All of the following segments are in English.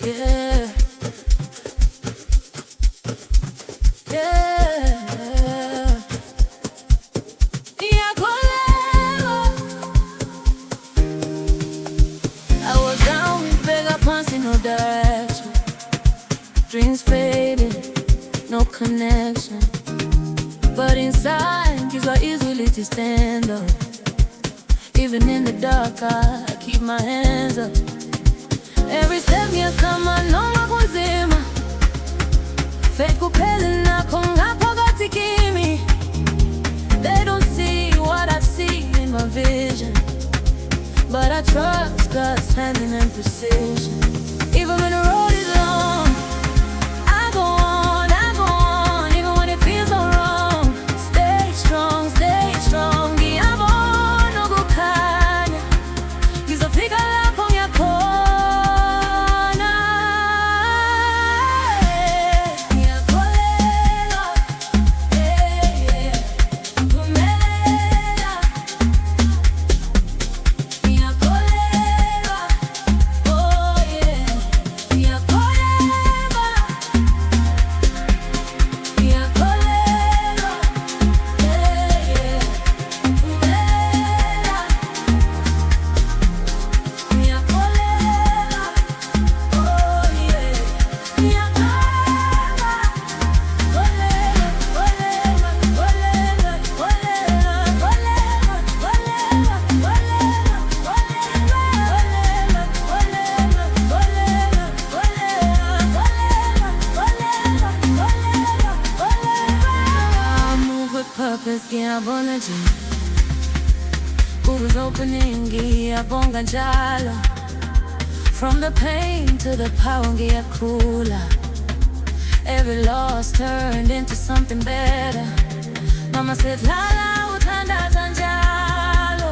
Yeah. Yeah. Ngiyakholelwa. I was down with bigger plans in no direction. Dreams faded, no connection. But inside, kids are easily to stand up. Even in the dark, I keep my hands up. Every step ngiyasama noma kunzima. Faith kuphela nakho ngaphakathi kimi. They don't see what I see in my vision, but I trust God's timing and precision. Even when the road is long, I go on, even when it feels so wrong. Stay strong, ngiyabona ukukhanya. Ngizofika lapho ngiyakhona. Ngiyakholelwa, Ngiyaphumelela. Ngiyakholelwa, oh yeah. Ngiyakholelwa, Ngiyakholelwa, yeah. Ngiyaphumelela. Ngiyakholelwa, oh yeah. Ngiyapakama, I move with purpose, ngiyabona nje. Who's opening, ngiyabonga njalo. From the pain to the power, ngiyakhula. Every loss turned into something better. Mama said, Lala, uthandaza njalo.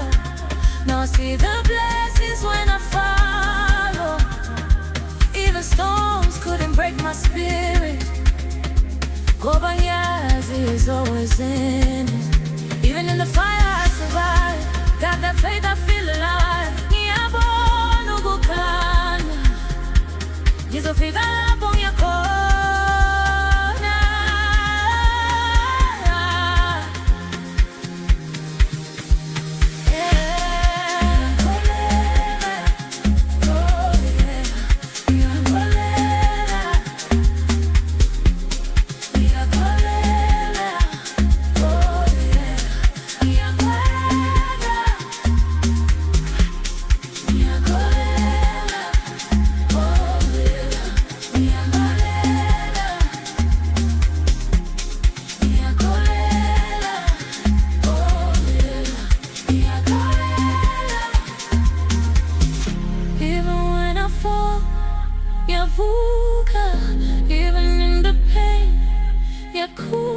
Now I see the blessings when I follow. Even storms couldn't break my spirit. Ngoba ngiyazi is always in it. Even in the fire I survive. Got that faith, I feel alive. Ngiyabona ukukhanya. Ngizofika lapho ngiyakhona. Even in the pain, yeah, cool.